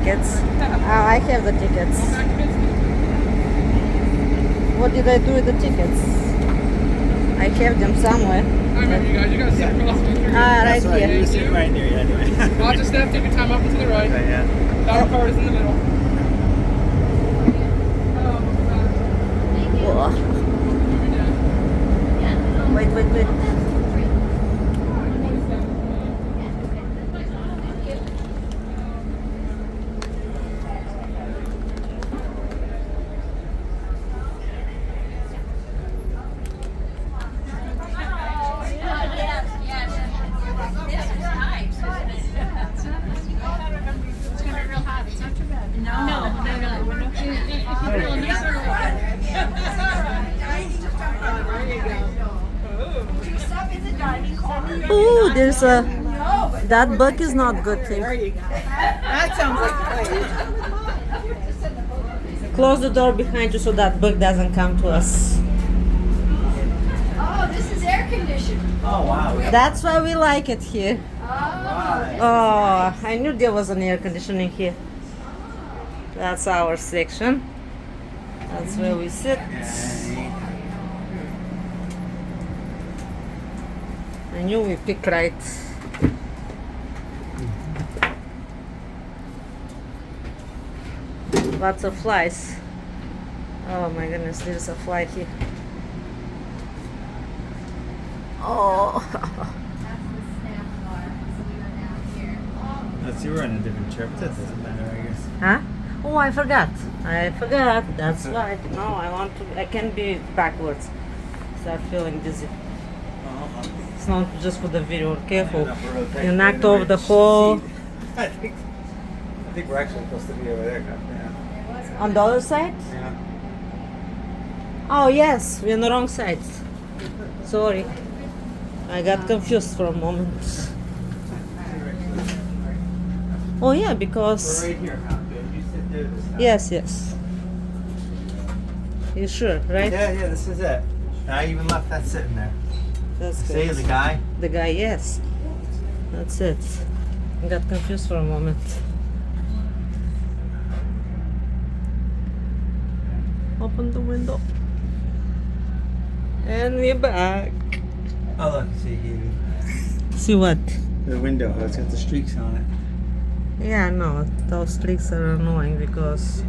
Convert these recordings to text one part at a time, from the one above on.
tickets. I have the tickets. What did I do with the tickets? I have them somewhere. I remember you guys. You guys sit across the street. Right here. You're sitting right there, yeah, anyway. Watch your step, take your time up and to the right. Okay, yeah. Dollar card is in the middle. Whoa. Wait. Ooh, there's a. That bug is not good thing. There you go. That sounds like fun. Close the door behind you so that bug doesn't come to us. Oh, this is air conditioned. Oh, wow. That's why we like it here. Right. Oh, I knew there was an air conditioning here. That's our section. That's where we sit. I knew we picked right. Lots of flies. Oh my goodness, there's a fly here. Oh. Let's see, we're in a different chair, but that doesn't matter, I guess. Huh? Oh, I forgot. That's right. No, I can't be backwards. Start feeling dizzy. It's not just for the video. Careful. You knocked over the hole. I think we're actually supposed to be over there, yeah. On the other side? Yeah. Oh, yes. We're on the wrong side. Sorry. I got confused for a moment. Oh, yeah, because... We're right here, huh? You sit there this time. Yes. You sure, right? Yeah, this is it. I even left that sitting there. That's See good. the guy? The guy, yes. That's it. I got confused for a moment. Open the window. And we're back. Oh, look, see here. See what? The window, it's got the streaks on it. Yeah, no, those streaks are annoying because,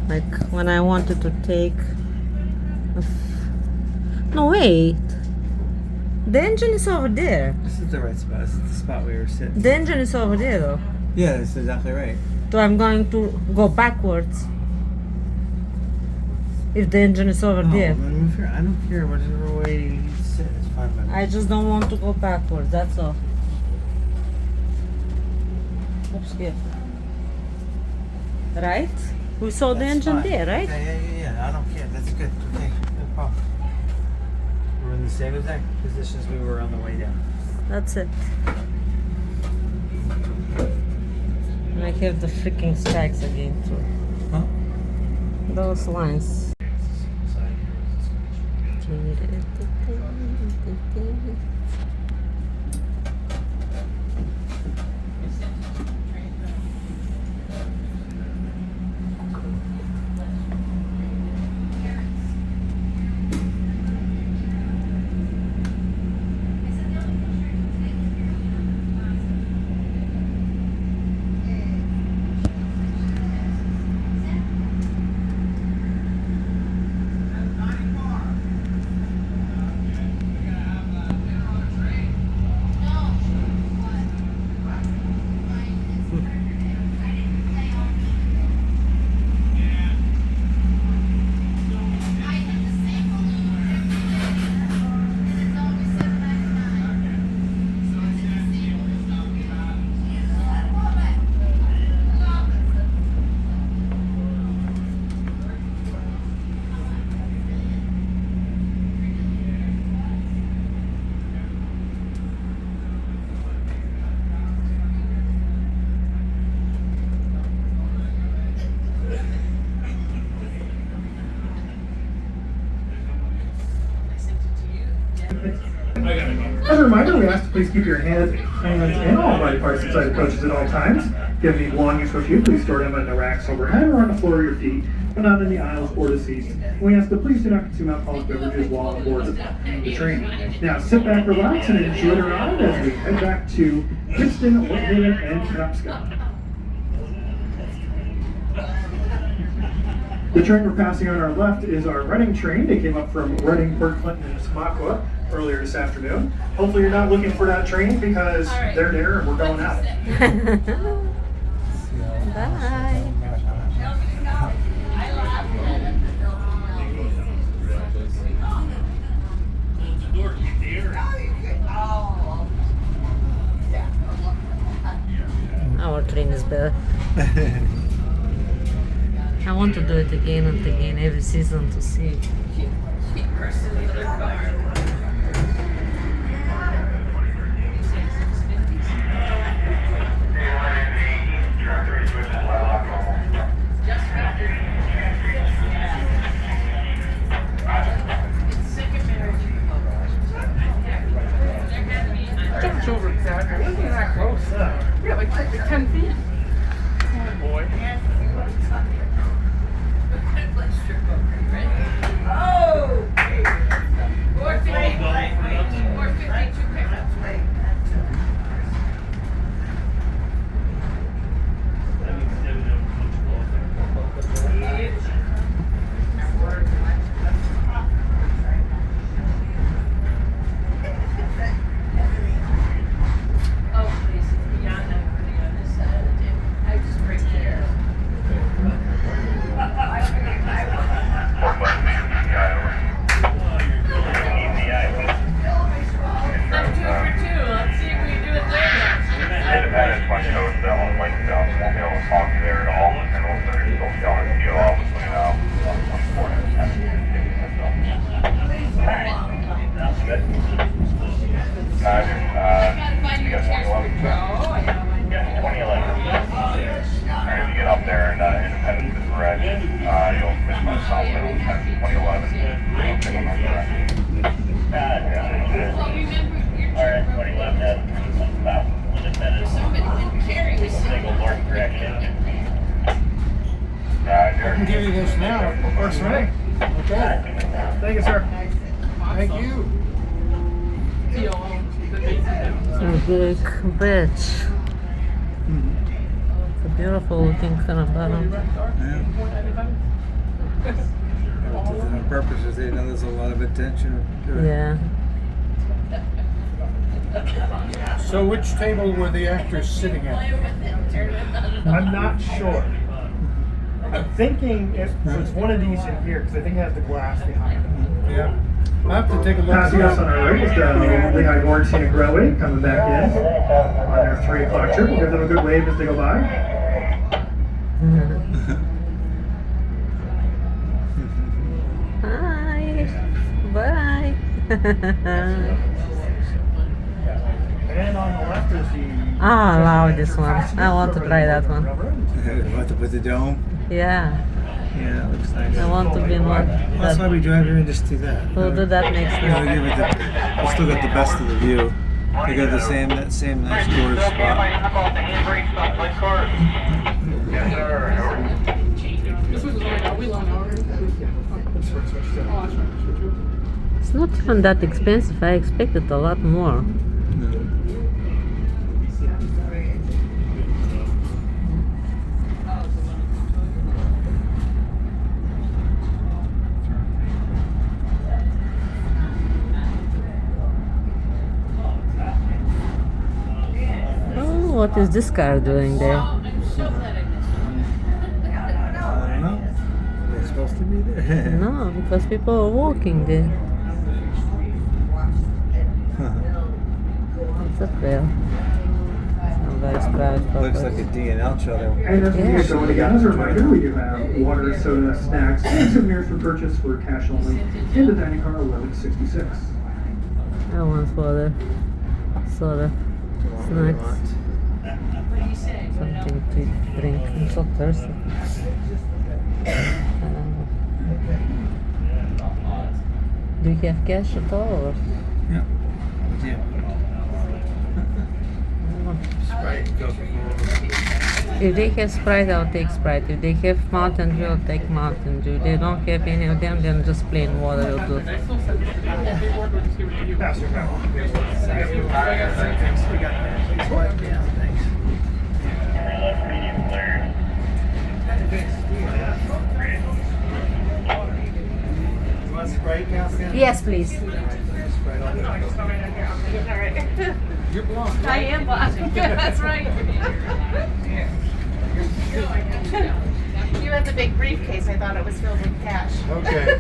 like, when I wanted to take. No, wait. The engine is over there. This is the right spot. This is the spot we were sitting. The engine is over there, though. Yeah, that's exactly right. So I'm going to go backwards. If the engine is over there. Then move here. I don't care whatever way you sit. It's fine by me. I just don't want to go backwards, that's all. Oops, careful. Right? We saw the That's engine fine. there, right? Yeah. I don't care. That's good. Okay, no problem. We're in the same exact position as we were on the way down. That's it. And I have the freaking spikes again too. Huh? Those lines. As a reminder, we ask to please keep your hands and all body parts inside the coaches at all times. If you have any belongings with you, please store them in the racks overhead or on the floor of your feet, but not in the aisles or the seats. And we ask that please do not consume alcoholic beverages while on board the train. Now sit back, relax, and enjoy the ride as we head back to Pittston, Whitehaven, and Penobscot. The train we're passing on our left is our Reading train. They came up from Reading, Port Clinton, and Smuckwa earlier this afternoon. Hopefully you're not looking for that train because they're there and we're going out. Bye. Our train is better. I want to do it again and again every season to see. Jumped over exactly. It wasn't that close. Yeah, like 10 feet. Oh boy. Oh! 452 pickups. Oh, please, beyond that, putting on this side of the table. I just break there. I'm 2 for 2. Let's see if we do it there. Independence went to the only way to go. So won't be able to talk to there at all. And we'll start to go down and deal off between you got 2011? Yeah, 2011. Alright, if you get up there and Independence is red, you'll miss my south middle 2011. Alright, 2011 has about Independence. Somebody can carry this. Single north direction. I can give you this now. Works for me. Okay. Thank you, sir. Thank you. Big bridge. It's a beautiful looking kind of bottom. On purpose, they know there's a lot of attention to it. Yeah. So which table were the actors sitting at? I'm not sure. I'm thinking it's one of these in here because I think it has the glass behind it. Yeah. I'll have to take a look. Passing us on our right is the Lehigh Board Scenic Railway coming back in on their 3 o'clock trip. We'll give them a good wave as they go by. Hi. Bye. And on the left is the... I love this one. I want to try that one. Want to put the dome? Yeah. Yeah, that looks nice. I want to be more. That's why we drive here and just do that. We'll do that next Yeah, we time. give it the, we still got the best of the view. They got that same nice storage spot. This was like, we long already. Oh, that's right. It's not even that expensive. I expected a lot more. Oh, what is this car doing there? I don't know. They're supposed to be there. No, because people are walking there. It's up there. Some very private Looks like property. a D&L trailer. And as we get going again, as a reminder, we do have water, soda, snacks, and souvenirs for purchase for cash only in the dining car 1166. I want water, soda, snacks, something to drink. I'm so thirsty. Do you have cash at all? Or? Yeah. Coca-Cola. If they have Sprite, I'll take Sprite. If they have Mountain Dew, I'll take Mountain Dew. If they don't have any of them, then just plain water will do. Pass your power. We got that. Yeah, thanks. Medium clear. You want Sprite, Casca? Yes, please. Sprite, I'll get it. You're blonde. I am black. That's right. You had the big briefcase. I thought it was filled with cash. Okay.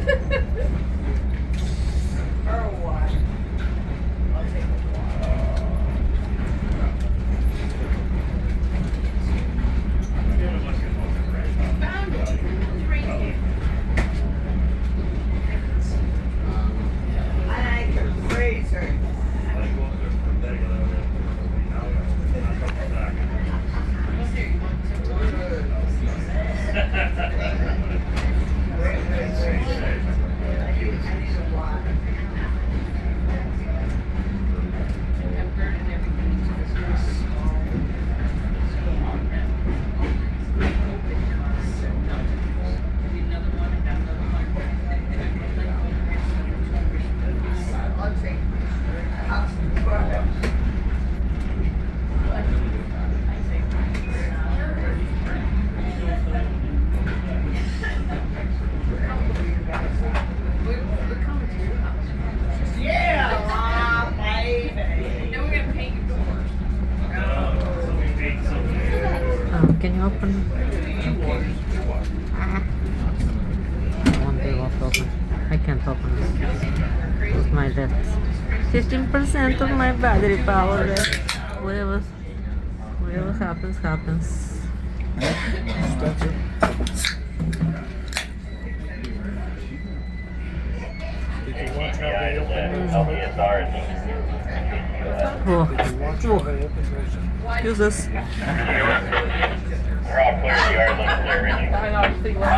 Can you open? I won't be able to open. I can't open this with my left. 15% of my battery power left. Whatever happens, happens. Oh. Use this. We're all clear. You are looking clear, Richie. I know. I was thinking like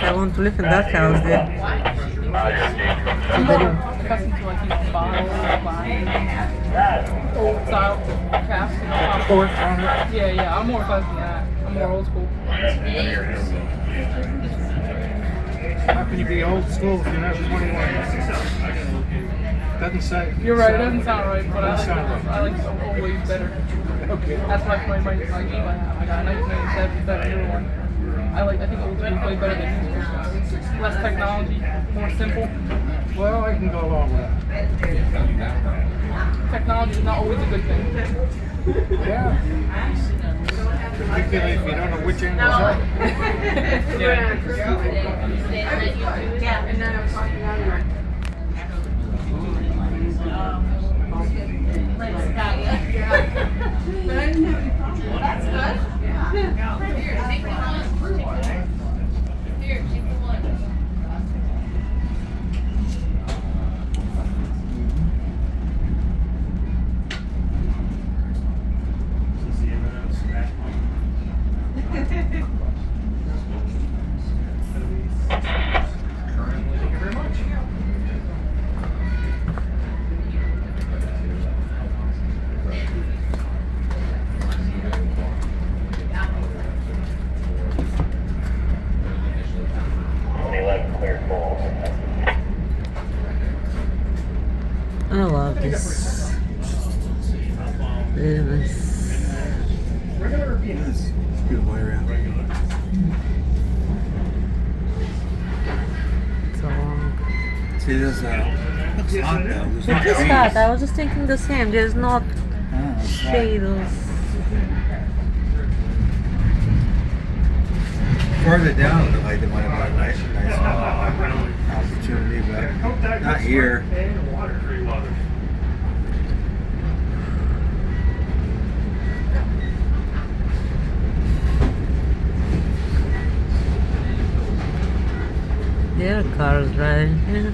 I want to live in that house there. accustomed to like these bottles, buying old style caps. Pour from it. Yeah. I'm more accustomed to that. I'm more old school. How can you be old school if you're not 21? Doesn't say. You're right. It doesn't sound right, but Doesn't sound right. I like the old ways better. Okay. That's my game I have. I got a 1997 newer one. I think old school way better than new school. Less technology, more simple. Well, I can go along with that. Technology is not always a good thing. Yeah. Particularly if you don't know which angle's up. Yeah. And then I'm talking out of That's good. Here, take the lunch. Here, take the lunch. I love this. Very nice. It's a good way around. So long. See, there's looks hot though. There's no It is trees. hot. I was just thinking the same. There's not Oh, it's hot. shadows. Further down, it looked like they might have got a nice opportunity, but not here. There are cars driving here.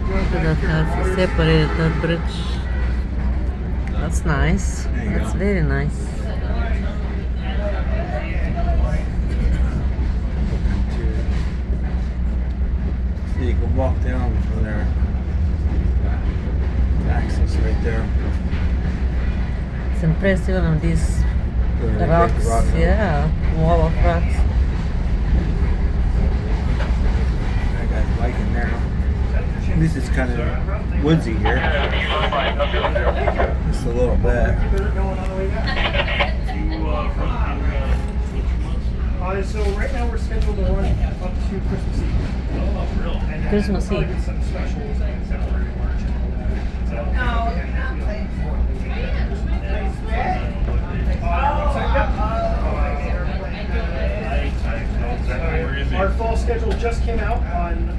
Look at that house. Separated that bridge. That's nice. There you That's go. very nice. So you can walk down from there. Backside. rocks right there. It's impressive on these Where they break rocks. the rock up. Yeah, wall of rocks. I got a bike in there. At least it's kind of woodsy here. Just a little bit. So right now we're scheduled to run up to Christmas Eve. And then Christmas we'll Eve. probably get some specials like February, March, and all that. So, our fall schedule just came out on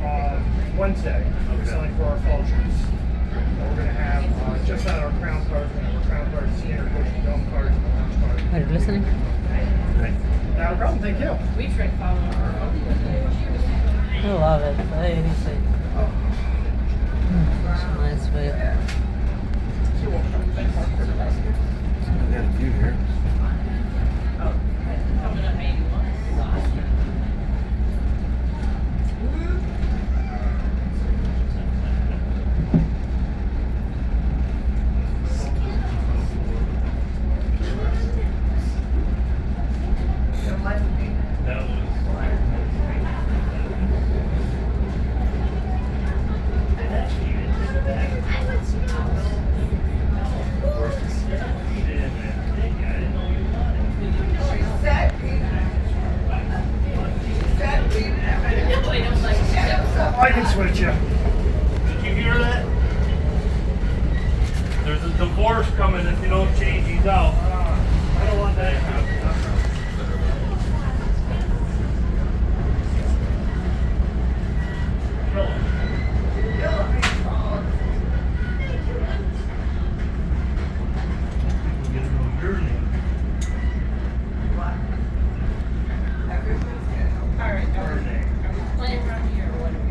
Wednesday. We're selling for our fall trips. We're going to have just not our crown cards, we're going to have our crown cards, standard coach dome cards, and launch cards. Are you listening? Not a problem, thank you. We tried following her. I love it. I really say. Nice way. I got a few here. Coming up 81. I can switch you. Did you hear that? There's a divorce coming if you don't change these out. I don't want that to happen. Alright, are we playing around here or what are we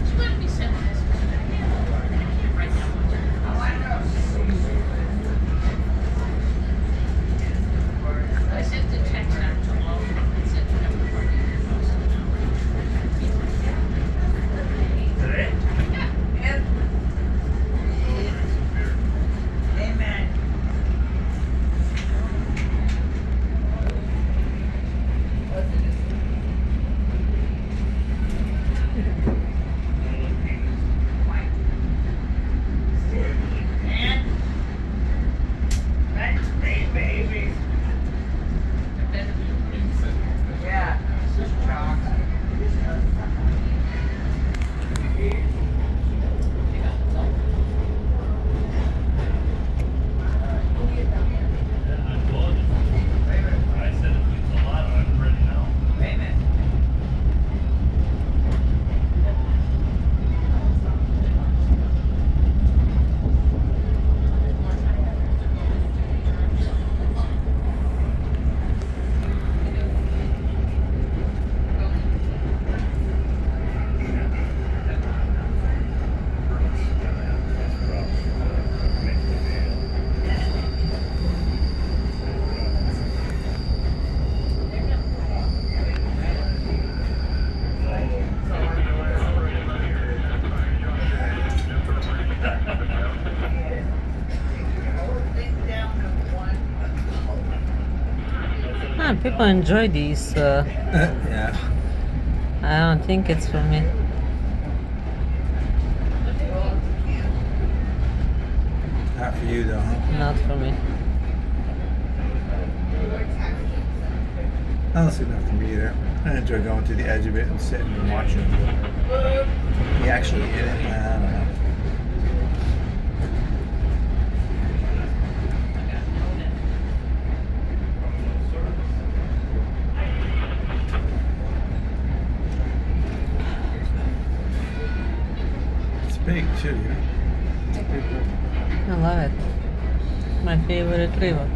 You let me send this. Right now. I sent the text out to all. It said everybody. Today? Amen. That's me, baby. Yeah. I said it means a lot. I'm ready now. People enjoy these. Yeah. I don't think it's for me. Not for you though, huh? Not for me. Honestly, not for me either. I enjoy going to the edge of it and sitting and watching. You actually hit it? I don't know. It's big too, yeah. It's a big river. I love it. My favorite river.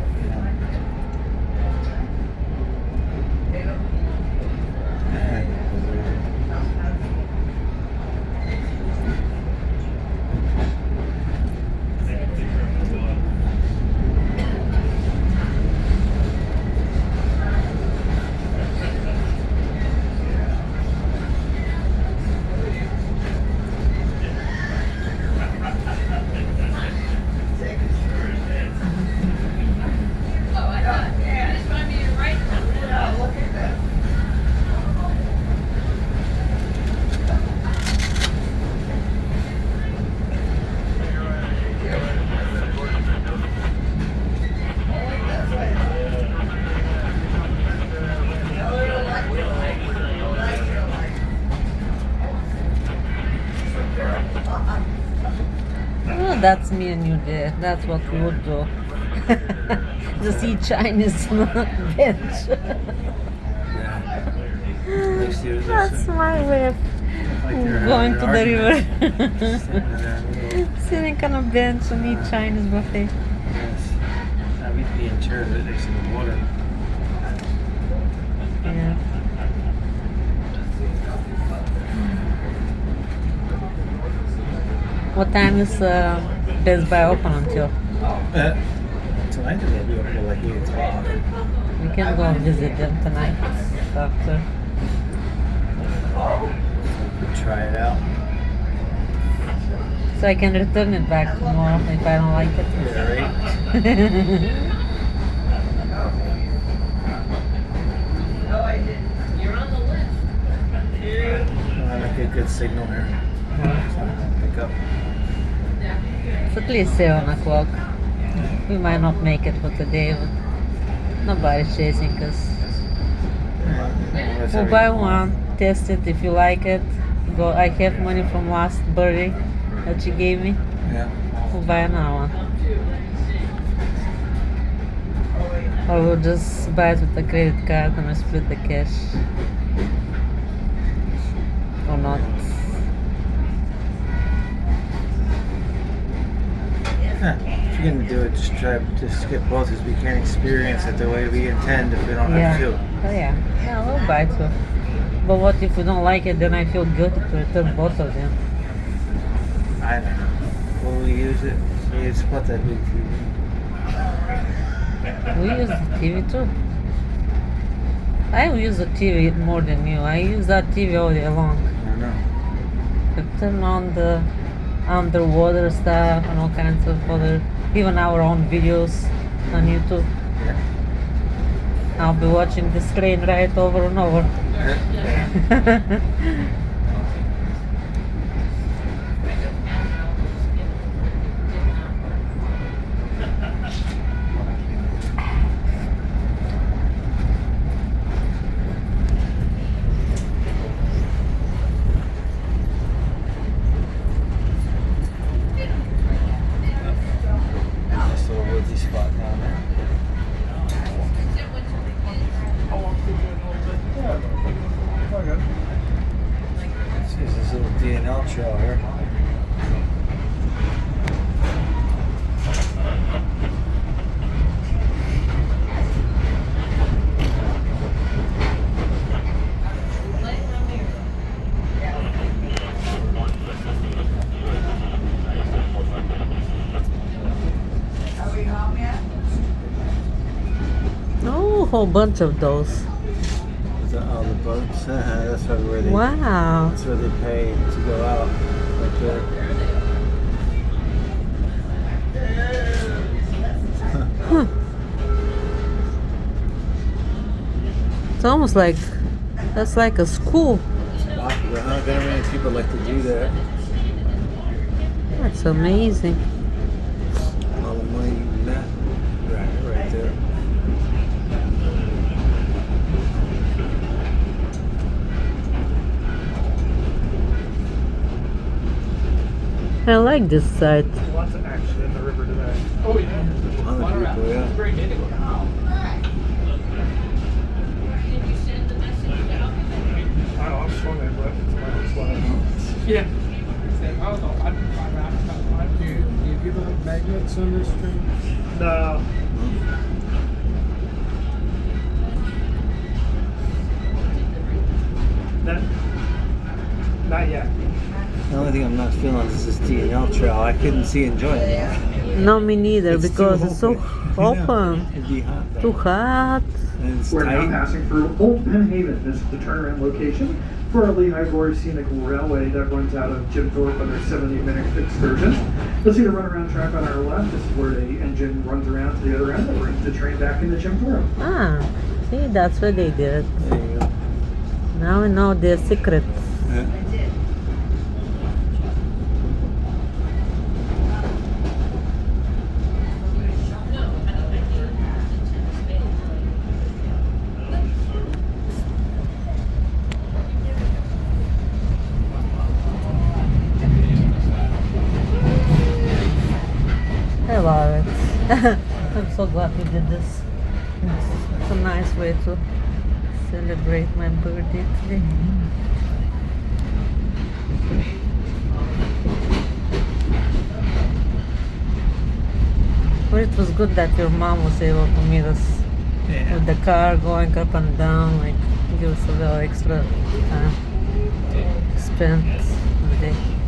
That's me and you there. That's what we would do. Just eat Chinese on a bench. That's my way of going to the river. Sitting on a bench and eat Chinese buffet. Yes. We'd be in chairs right next to the water. Yeah. What time is Best Buy open until? Tonight they'll be open till like 8 o'clock. We can go visit them tonight after. Try it out. So I can return it back tomorrow if I don't like it. Yeah, right? You're on the list. I like a good signal here. Pick up. It's at least 7 o'clock. We might not make it for today, but nobody's chasing us. We'll buy one, test it if you like it. Go. I have money from last birthday that she gave me. Yeah. We'll buy another one. Or we'll just buy it with a credit card and we split the cash. Or not. Yeah. If you're gonna do it, just try to skip both because we can't experience it the way we intend if we don't Yeah. have to. Oh yeah. Yeah, we'll buy two. But what if we don't like it? Then I feel guilty to return both of them. I don't know. Will we use it? We split that big TV. We use the TV too. I use the TV more than you. I use that TV all day long. I know. I turn on the underwater stuff and all kinds of other, even our own videos on YouTube. Yeah. I'll be watching this train ride over and over. Nice little woodsy spot down there. See this little D&L trail here. Oh, a whole bunch of those. Is that all the boats? That's probably where they. Wow. That's where they pay to go out. Right there. Huh. It's almost like, that's like a school. Popular, huh? Very many people like to do that. That's amazing. All the money in that. Right there. I like this site. Lots of action in the river today. Oh yeah. 100 people, yeah. It's very big. Did you send the message out? I don't know, I'm swimming, but it's like, Yeah. Same. I don't know. I'd Do you give out magnets on this train? no. Not yet. The only thing I'm not feeling is this D&L trail. I couldn't see enjoying it. No, me neither, It's because too it's so open. open. It'd be hot. though. Too hot. And it's We're now tight. passing through Old Penn Haven. This is the turnaround location for our Lehigh Valley Scenic Railway that runs out of Jim Thorpe on their 70-minute excursion. You'll see the runaround track on our left. This is where the engine runs around to the other end that brings the train back into Jim Thorpe. Ah, see, that's where they did it. There you go. Now we know their secret. Yeah. I'm so glad we did this. It's a nice way to celebrate my birthday today. But it was good that your mom was able to meet us with the car going up and down, like give us a little extra time spent the day.